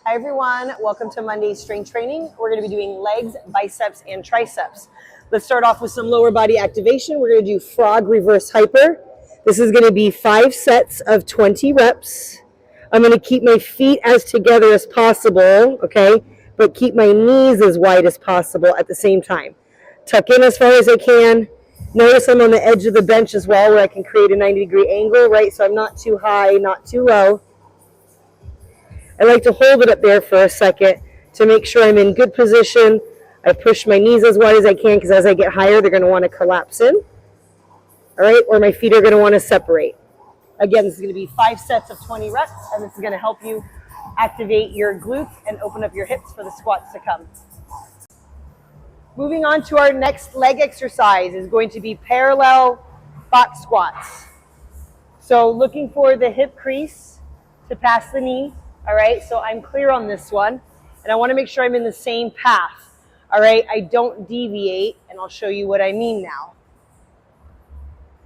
Hi everyone, welcome to Monday's strength training. We're going to be doing legs, biceps, and triceps. Let's start off with some lower body activation. We're going to do frog reverse hyper. This is going to be 5 sets of 20 reps. I'm going to keep my feet as together as possible, okay, but keep my knees as wide as possible at the same time. Tuck in as far as I can. Notice I'm on the edge of the bench as well, where I can create a 90-degree angle, right? So I'm not too high, not too low. I like to hold it up there for a second to make sure I'm in good position. I push my knees as wide as I can because as I get higher, they're going to want to collapse in. All right, or my feet are going to want to separate. Again, this is going to be 5 sets of 20 reps, and this is going to help you activate your glutes and open up your hips for the squats to come. Moving on to our next leg exercise is going to be parallel box squats. So looking for the hip crease to pass the knee. All right, so I'm clear on this one, and I want to make sure I'm in the same path. All right, I don't deviate, and I'll show you what I mean now.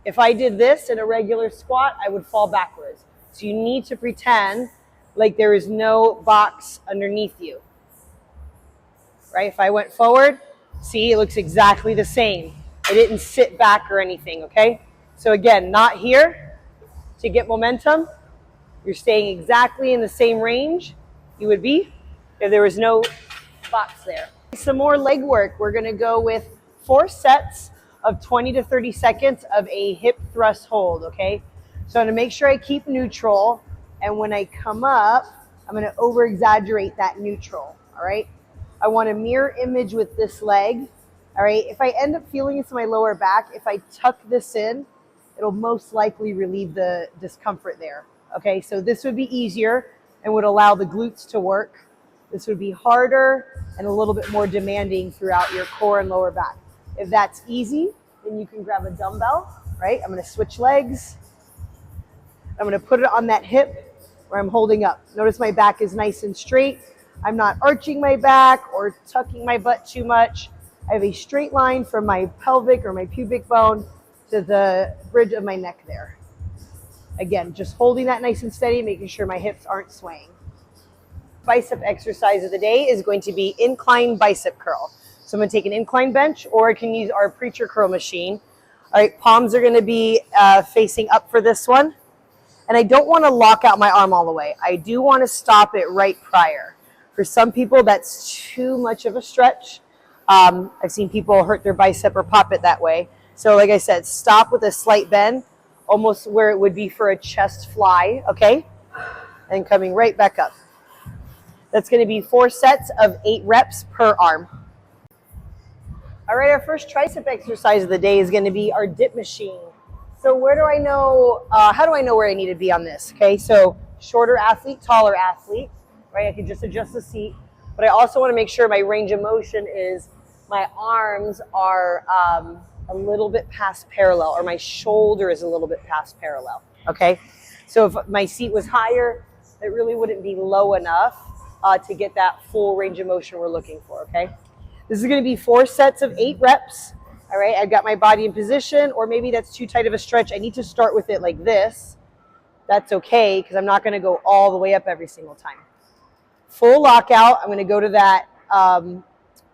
If I did this in a regular squat, I would fall backwards. So you need to pretend like there is no box underneath you. Right, if I went forward, see, it looks exactly the same. I didn't sit back or anything, okay? So again, not here to get momentum. You're staying exactly in the same range you would be if there was no box there. Some more leg work. We're going to go with 4 sets of 20 to 30 seconds of a hip thrust hold, okay? So I'm going to make sure I keep neutral, and when I come up, I'm going to over-exaggerate that neutral, all right? I want a mirror image with this leg, all right? If I end up feeling this in my lower back, if I tuck this in, it'll most likely relieve the discomfort there. Okay, so this would be easier and would allow the glutes to work. This would be harder and a little bit more demanding throughout your core and lower back. If that's easy, then you can grab a dumbbell, right? I'm going to switch legs. I'm going to put it on that hip where I'm holding up. Notice my back is nice and straight. I'm not arching my back or tucking my butt too much. I have a straight line from my pelvic or my pubic bone to the bridge of my neck there. Again, just holding that nice and steady, making sure my hips aren't swaying. Bicep exercise of the day is going to be incline bicep curl. So I'm going to take an incline bench, or I can use our preacher curl machine. All right, palms are going to be facing up for this one. And I don't want to lock out my arm all the way. I do want to stop it right prior. For some people, that's too much of a stretch. I've seen people hurt their bicep or pop it that way. So like I said, stop with a slight bend, almost where it would be for a chest fly, okay? And coming right back up. That's going to be 4 sets of 8 reps per arm. All right, our first tricep exercise of the day is going to be our dip machine. So where do I know, how do I know where I need to be on this? Okay, so shorter athlete, taller athlete, right? I can just adjust the seat, but I also want to make sure my range of motion is my arms are a little bit past parallel, or my shoulder is a little bit past parallel, okay? So if my seat was higher, it really wouldn't be low enough to get that full range of motion we're looking for, okay? This is going to be 4 sets of 8 reps, all right? I've got my body in position, or maybe that's too tight of a stretch. I need to start with it like this. That's okay, because I'm not going to go all the way up every single time. Full lockout, I'm going to go to that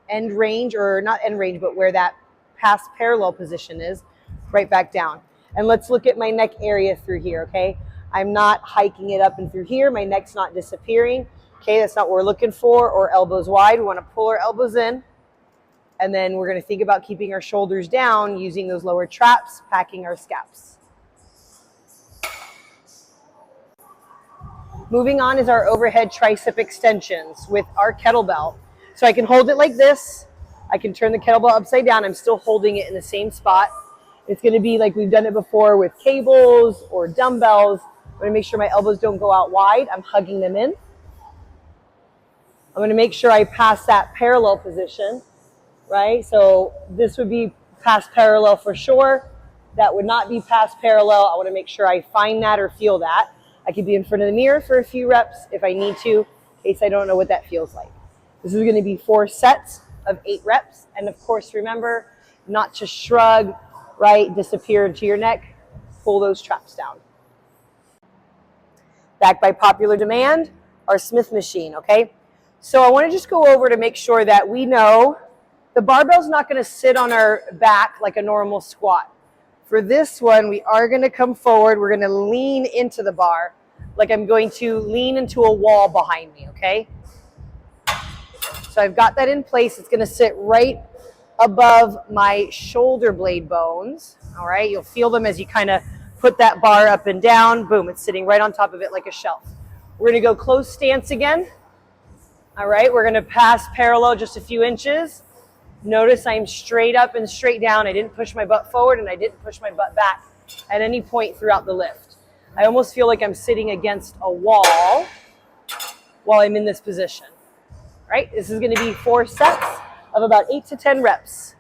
end range, or not end range, but where that past parallel position is, right back down. And let's look at my neck area through here, okay? I'm not hiking it up and through here. My neck's not disappearing. Okay, that's not what we're looking for, or elbows wide. We want to pull our elbows in. And then we're going to think about keeping our shoulders down using those lower traps, packing our scaps. Moving on is our overhead tricep extensions with our kettlebell. So I can hold it like this. I can turn the kettlebell upside down. I'm still holding it in the same spot. It's going to be like we've done it before with cables or dumbbells. I'm going to make sure my elbows don't go out wide. I'm hugging them in. I'm going to make sure I pass that parallel position, right? So this would be past parallel for sure. That would not be past parallel. I want to make sure I find that or feel that. I could be in front of the mirror for a few reps if I need to, in case I don't know what that feels like. This is going to be 4 sets of 8 reps. And of course, remember not to shrug, right? Disappear into your neck. Pull those traps down. Back by popular demand, our Smith machine, okay? So I want to just go over to make sure that we know the barbell's not going to sit on our back like a normal squat. For this one, we are going to come forward. We're going to lean into the bar like I'm going to lean into a wall behind me, okay? So I've got that in place. It's going to sit right above my shoulder blade bones, all right? You'll feel them as you kind of put that bar up and down. Boom, it's sitting right on top of it like a shelf. We're going to go closed stance again. All right, we're going to pass parallel just a few inches. Notice I'm straight up and straight down. I didn't push my butt forward and I didn't push my butt back at any point throughout the lift. I almost feel like I'm sitting against a wall while I'm in this position. Right? This is going to be 4 sets of about 8 to 10 reps.